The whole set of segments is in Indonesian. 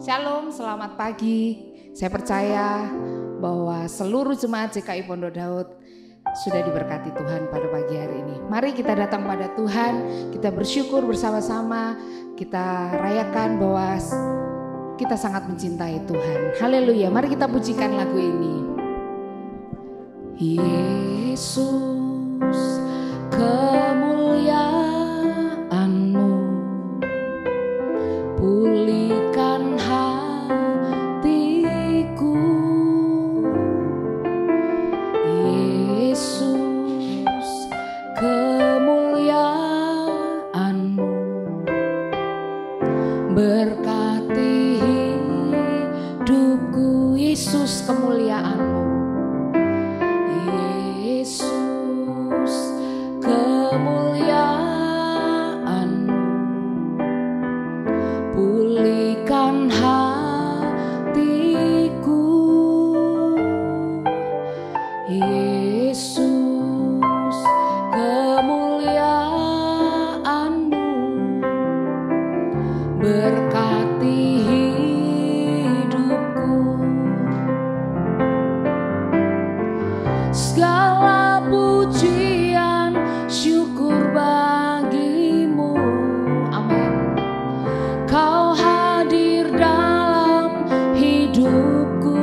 Shalom, selamat pagi. Saya percaya bahwa seluruh jemaat GKI Pondok Daud sudah diberkati Tuhan pada pagi hari ini. Mari kita datang pada Tuhan, kita bersyukur bersama-sama, kita rayakan bahwa kita sangat mencintai Tuhan. Haleluya, mari kita pujikan lagu ini. Yesus, kemuliaan-Mu pulihkan hatiku. Yesus, kemuliaan-Mu berkati hidupku. Yesus, kemuliaan-Mu. Yesus, kemuliaan-Mu pulihkan hatiku. Yesus, kemuliaan-Mu berkati hidupku. Segala pujian syukur bagi-Mu. Amin. Kau hadir dalam hidupku.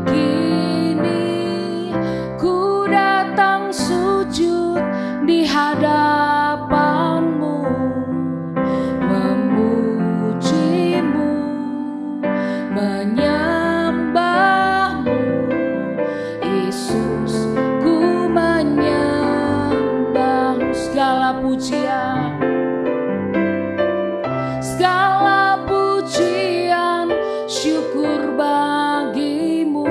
Kini ku datang sujud di hadapan-Mu, memuji-Mu, menyembah-Mu. Yesus, ku menyembah-Mu. Segala pujian, segala pujian syukur bagi-Mu.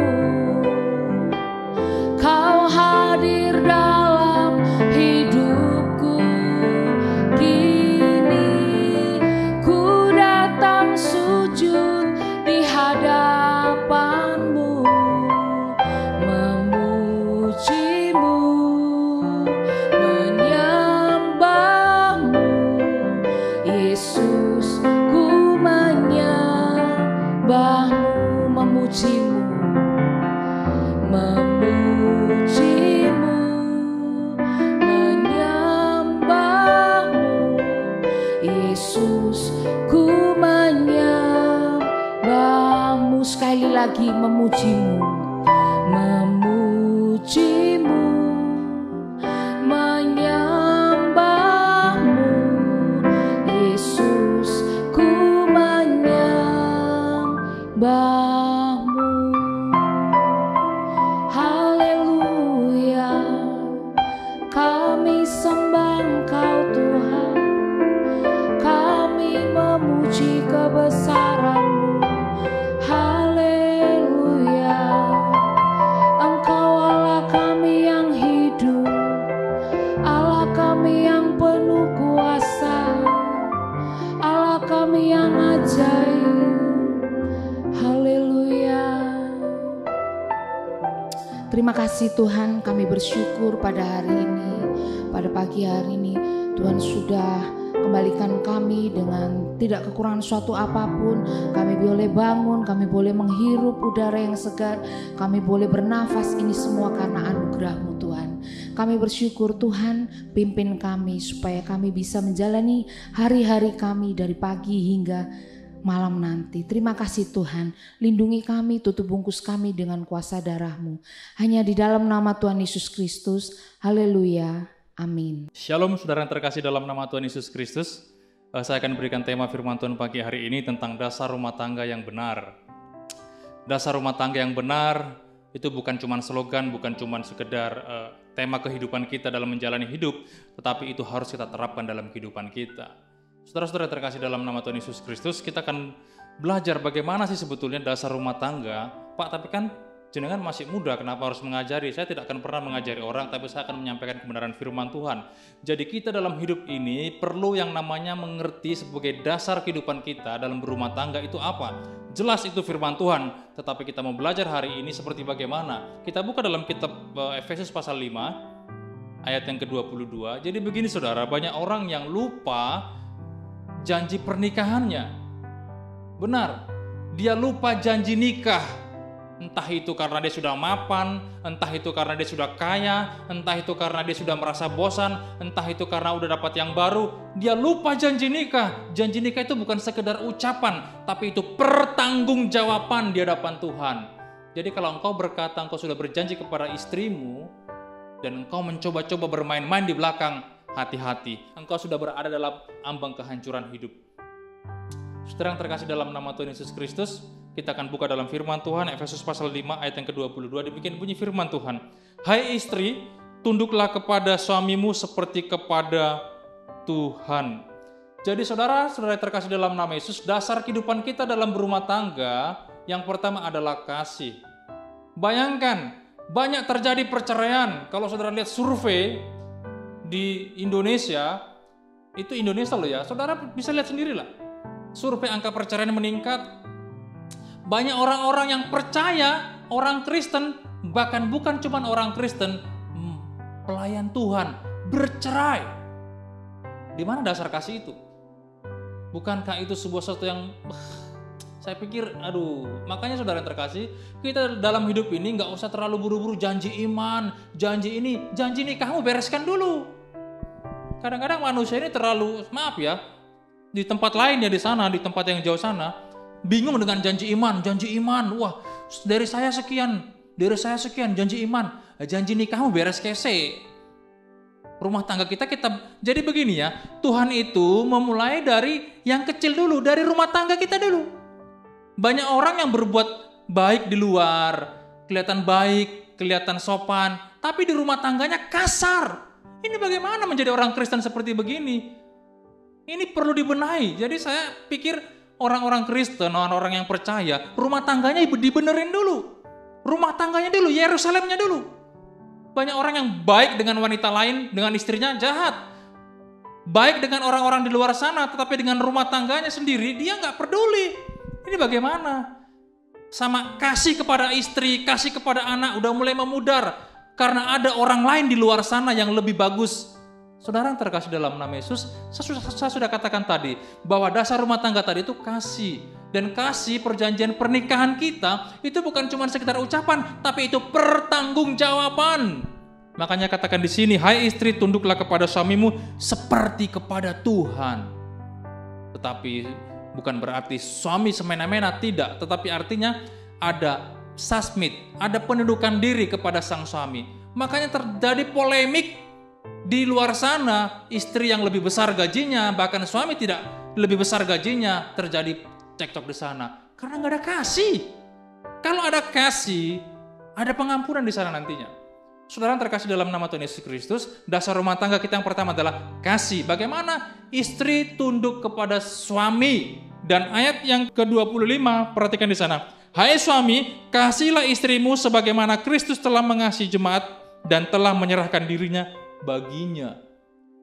Kau hadir dalam hidupku. Kini ku datang sujud di hadapan-Mu, memuji-Mu, menyembah-Mu. Yesus, ku menyembah-Mu, memuji-Mu, memuji-Mu, menyembah-Mu. Yesus, ku menyembah-Mu. Sekali lagi, memuji-Mu, memuji-Mu, menyembah-Mu. Yesus, ku menyembah-Mu. Haleluya, kami sembah Engkau Tuhan, kami memuji kebesaran-Mu. Haleluya, Engkau Allah kami yang hidup, Allah kami yang penuh kuasa, Allah kami yang ajaib. Haleluya. Terima kasih Tuhan, kami bersyukur pada hari ini, pada pagi hari ini Tuhan sudah kembalikan kami dengan tidak kekurangan suatu apapun. Kami boleh bangun, kami boleh menghirup udara yang segar, kami boleh bernafas, ini semua karena anugerah-Mu Tuhan. Kami bersyukur Tuhan, pimpin kami supaya kami bisa menjalani hari-hari kami dari pagi hingga malam nanti. Terima kasih Tuhan, lindungi kami, tutup bungkus kami dengan kuasa darah-Mu. Hanya di dalam nama Tuhan Yesus Kristus. Haleluya. Amin. Shalom saudara yang terkasih dalam nama Tuhan Yesus Kristus. Saya akan berikan tema firman Tuhan pagi hari ini tentang dasar rumah tangga yang benar. Dasar rumah tangga yang benar itu bukan cuma slogan, bukan cuma sekedar tema kehidupan kita dalam menjalani hidup, tetapi itu harus kita terapkan dalam kehidupan kita. Saudara-saudara terkasih dalam nama Tuhan Yesus Kristus, kita akan belajar bagaimana sih sebetulnya dasar rumah tangga. Pak, tapi kan jenengan masih muda, kenapa harus mengajari? Saya tidak akan pernah mengajari orang, tapi saya akan menyampaikan kebenaran firman Tuhan. Jadi kita dalam hidup ini perlu yang namanya mengerti sebagai dasar kehidupan kita dalam berumah tangga itu apa. Jelas itu firman Tuhan, tetapi kita mau belajar hari ini seperti bagaimana. Kita buka dalam kitab Efesus pasal 5, ayat yang ke-22. Jadi begini saudara, banyak orang yang lupa janji pernikahannya. Benar, dia lupa janji nikah. Entah itu karena dia sudah mapan, entah itu karena dia sudah kaya, entah itu karena dia sudah merasa bosan, entah itu karena udah dapat yang baru, dia lupa janji nikah. Janji nikah itu bukan sekedar ucapan, tapi itu pertanggungjawaban di hadapan Tuhan. Jadi kalau engkau berkata engkau sudah berjanji kepada istrimu, dan engkau mencoba-coba bermain-main di belakang, hati-hati. Engkau sudah berada dalam ambang kehancuran hidup. Saudara yang terkasih dalam nama Tuhan Yesus Kristus, kita akan buka dalam firman Tuhan, Efesus pasal 5 ayat yang ke-22, demikian bunyi firman Tuhan. Hai istri, tunduklah kepada suamimu seperti kepada Tuhan. Jadi saudara-saudara yang terkasih dalam nama Yesus, dasar kehidupan kita dalam berumah tangga, yang pertama adalah kasih. Bayangkan, banyak terjadi perceraian. Kalau saudara lihat survei di Indonesia, itu Indonesia loh ya, saudara bisa lihat sendirilah. Survei angka perceraian meningkat. Banyak orang-orang yang percaya, orang Kristen, bahkan bukan cuma orang Kristen, pelayan Tuhan, bercerai. Di mana dasar kasih itu? Bukankah itu sebuah sesuatu yang saya pikir, makanya saudara yang terkasih, kita dalam hidup ini nggak usah terlalu buru-buru janji iman, janji ini, janji nikahmu bereskan dulu. Kadang-kadang manusia ini terlalu, maaf ya, di tempat lain ya, di sana, di tempat yang jauh sana, bingung dengan janji iman, wah dari saya sekian, janji iman, janji nikahmu beres kese. Rumah tangga kita, jadi begini ya, Tuhan itu memulai dari yang kecil dulu, dari rumah tangga kita dulu. Banyak orang yang berbuat baik di luar, kelihatan baik, kelihatan sopan, tapi di rumah tangganya kasar. Ini bagaimana menjadi orang Kristen seperti begini? Ini perlu dibenahi. Jadi saya pikir orang-orang Kristen, orang-orang yang percaya, rumah tangganya dibenerin dulu. Rumah tangganya dulu, Yerusalemnya dulu. Banyak orang yang baik dengan wanita lain, dengan istrinya jahat. Baik dengan orang-orang di luar sana, tetapi dengan rumah tangganya sendiri, dia nggak peduli. Ini bagaimana? Sama kasih kepada istri, kasih kepada anak, udah mulai memudar. Karena ada orang lain di luar sana yang lebih bagus. Saudara yang terkasih dalam nama Yesus, saya sudah katakan tadi, bahwa dasar rumah tangga tadi itu kasih. Dan kasih, perjanjian pernikahan kita, itu bukan cuma sekedar ucapan, tapi itu pertanggungjawaban. Makanya katakan di sini, hai istri, tunduklah kepada suamimu seperti kepada Tuhan. Tetapi bukan berarti suami semena-mena, tidak. Tetapi artinya ada sasmit, ada penundukan diri kepada sang suami. Makanya terjadi polemik di luar sana, istri yang lebih besar gajinya, bahkan suami tidak lebih besar gajinya, terjadi cekcok di sana. Karena nggak ada kasih. Kalau ada kasih, ada pengampunan di sana nantinya. Saudara yang terkasih dalam nama Tuhan Yesus Kristus, dasar rumah tangga kita yang pertama adalah kasih. Bagaimana? Istri tunduk kepada suami. Dan ayat yang ke-25, perhatikan di sana. Hai suami, kasihilah istrimu sebagaimana Kristus telah mengasihi jemaat dan telah menyerahkan dirinya baginya.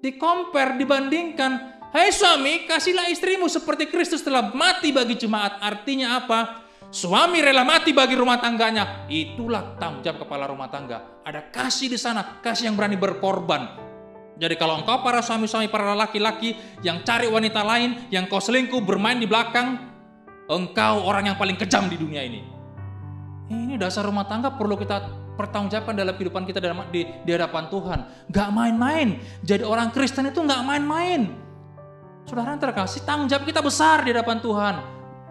Di-compare, dibandingkan. Hai suami, kasihlah istrimu seperti Kristus telah mati bagi jemaat. Artinya apa? Suami rela mati bagi rumah tangganya. Itulah tanggung jawab kepala rumah tangga. Ada kasih di sana, kasih yang berani berkorban. Jadi kalau engkau para suami-suami, para laki-laki yang cari wanita lain, yang kau selingkuh, bermain di belakang, engkau orang yang paling kejam di dunia ini. Ini dasar rumah tangga perlu kita pertanggungjawabkan dalam kehidupan kita di hadapan Tuhan. Gak main-main. Jadi orang Kristen itu gak main-main. Saudara yang terkasih, tanggung jawab kita besar di hadapan Tuhan.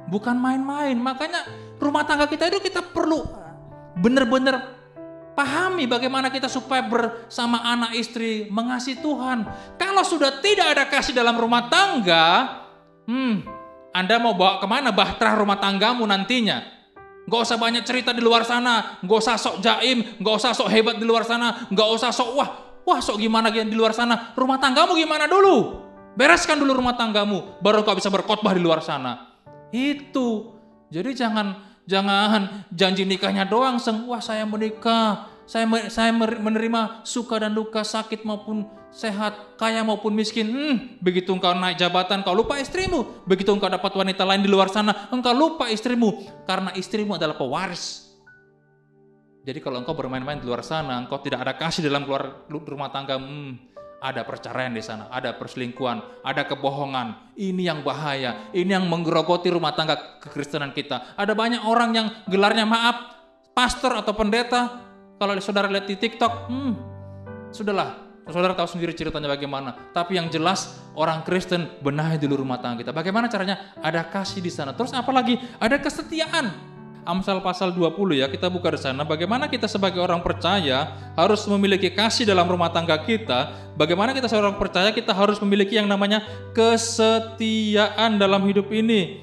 Bukan main-main. Makanya rumah tangga kita itu kita perlu benar-benar pahami bagaimana kita supaya bersama anak istri mengasihi Tuhan. Kalau sudah tidak ada kasih dalam rumah tangga, Anda mau bawa kemana bahtera rumah tanggamu nantinya? Gak usah banyak cerita di luar sana, gak usah sok jaim, gak usah sok hebat di luar sana, gak usah sok wah sok gimana di luar sana. Rumah tanggamu gimana dulu? Bereskan dulu rumah tanggamu, baru kau bisa berkhotbah di luar sana. Itu. Jadi jangan janji nikahnya doang, wah saya menikah, saya menerima suka dan duka, sakit maupun sehat, kaya maupun miskin. Begitu engkau naik jabatan, kau lupa istrimu. Begitu engkau dapat wanita lain di luar sana, engkau lupa istrimu. Karena istrimu adalah pewaris. Jadi kalau engkau bermain-main di luar sana, engkau tidak ada kasih dalam rumah tangga, Ada perceraian di sana, ada perselingkuhan, ada kebohongan. Ini yang bahaya, ini yang menggerogoti rumah tangga kekristenan kita. Ada banyak orang yang gelarnya maaf, pastor atau pendeta. Kalau saudara lihat di TikTok, sudahlah, saudara tahu sendiri ceritanya bagaimana. Tapi yang jelas orang Kristen benahi dulu rumah tangga kita. Bagaimana caranya? Ada kasih di sana. Terus apalagi? Ada kesetiaan. Amsal pasal 20 ya, kita buka di sana. Bagaimana kita sebagai orang percaya harus memiliki kasih dalam rumah tangga kita. Bagaimana kita seorang percaya kita harus memiliki yang namanya kesetiaan dalam hidup ini.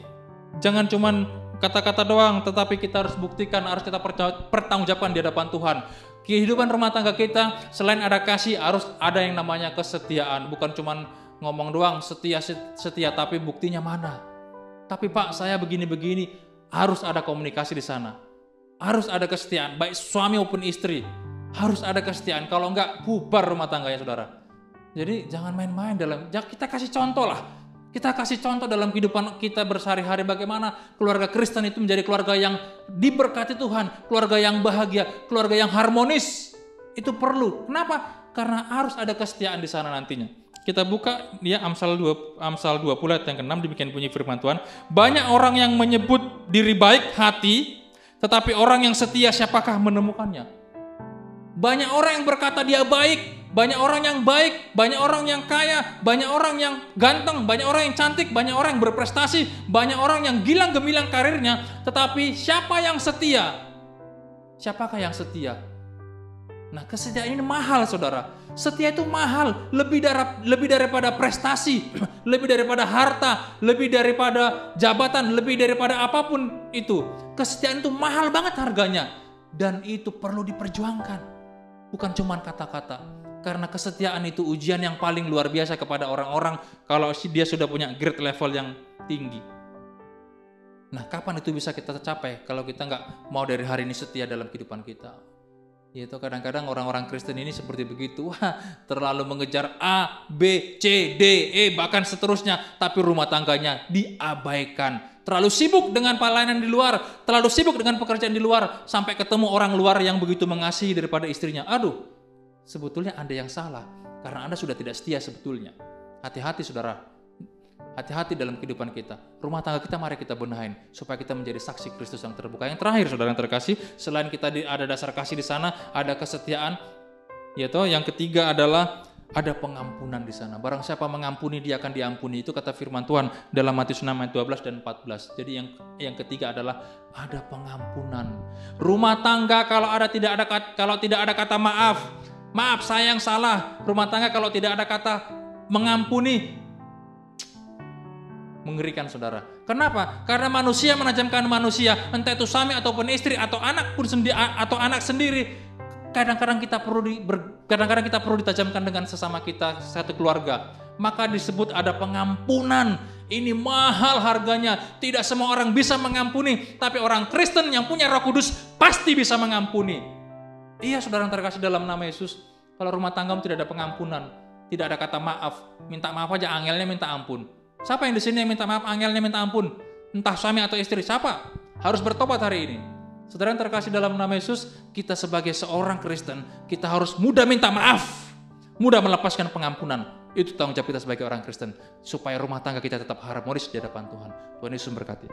Jangan cuman kata-kata doang, tetapi kita harus buktikan, harus kita pertanggungjawabkan di hadapan Tuhan. Kehidupan rumah tangga kita selain ada kasih harus ada yang namanya kesetiaan. Bukan cuman ngomong doang setia tapi buktinya mana? Tapi Pak, saya begini-begini. Harus ada komunikasi di sana. Harus ada kesetiaan, baik suami maupun istri. Harus ada kesetiaan. Kalau enggak, bubar rumah tangganya, saudara. Jadi jangan main-main kita kasih contoh lah. Kita kasih contoh dalam kehidupan kita bersehari-hari bagaimana keluarga Kristen itu menjadi keluarga yang diberkati Tuhan, keluarga yang bahagia, keluarga yang harmonis. Itu perlu. Kenapa? Karena harus ada kesetiaan di sana nantinya. Kita buka dia Amsal 20 ayat yang ke-6 demikian bunyi firman Tuhan. Banyak orang yang menyebut diri baik hati, tetapi orang yang setia siapakah menemukannya? Banyak orang yang berkata dia baik, banyak orang yang baik, banyak orang yang kaya, banyak orang yang ganteng, banyak orang yang cantik, banyak orang yang berprestasi, banyak orang yang gilang gemilang karirnya, tetapi siapa yang setia? Siapakah yang setia? Nah, kesetiaan ini mahal, saudara. Setia itu mahal, lebih daripada prestasi, lebih daripada harta, lebih daripada jabatan, lebih daripada apapun itu. Kesetiaan itu mahal banget harganya. Dan itu perlu diperjuangkan. Bukan cuma kata-kata. Karena kesetiaan itu ujian yang paling luar biasa kepada orang-orang kalau dia sudah punya grade level yang tinggi. Nah, kapan itu bisa kita capai kalau kita nggak mau dari hari ini setia dalam kehidupan kita? Yaitu kadang-kadang orang-orang Kristen ini seperti begitu. Terlalu mengejar A, B, C, D, E, bahkan seterusnya. Tapi rumah tangganya diabaikan. Terlalu sibuk dengan pelayanan di luar. Terlalu sibuk dengan pekerjaan di luar. Sampai ketemu orang luar yang begitu mengasihi daripada istrinya. Aduh, sebetulnya Anda yang salah. Karena Anda sudah tidak setia sebetulnya. Hati-hati saudara. Hati-hati dalam kehidupan kita. Rumah tangga kita mari kita benahin supaya kita menjadi saksi Kristus yang terbuka. Yang terakhir saudara yang terkasih, selain kita ada dasar kasih di sana, ada kesetiaan. Yaitu yang ketiga adalah ada pengampunan di sana. Barang siapa mengampuni dia akan diampuni. Itu kata firman Tuhan dalam Matius 6 ayat 12 dan 14. Jadi yang ketiga adalah ada pengampunan. Rumah tangga kalau tidak ada kata maaf saya yang salah. Rumah tangga kalau tidak ada kata mengampuni, mengerikan saudara. Kenapa? Karena manusia menajamkan manusia, entah itu suami ataupun istri atau anak pun sendiri atau anak sendiri. Kadang-kadang kita perlu ditajamkan dengan sesama kita satu keluarga. Maka disebut ada pengampunan. Ini mahal harganya. Tidak semua orang bisa mengampuni, tapi orang Kristen yang punya Roh Kudus pasti bisa mengampuni. Iya, saudara yang terkasih dalam nama Yesus. Kalau rumah tanggamu tidak ada pengampunan, tidak ada kata maaf, minta maaf aja angelnya minta ampun. Siapa yang di sini yang minta maaf, angelnya minta ampun? Entah suami atau istri, siapa? Harus bertobat hari ini. Saudara yang terkasih dalam nama Yesus, kita sebagai seorang Kristen, kita harus mudah minta maaf, mudah melepaskan pengampunan. Itu tanggung jawab kita sebagai orang Kristen, supaya rumah tangga kita tetap harmonis di hadapan Tuhan. Tuhan Yesus memberkati.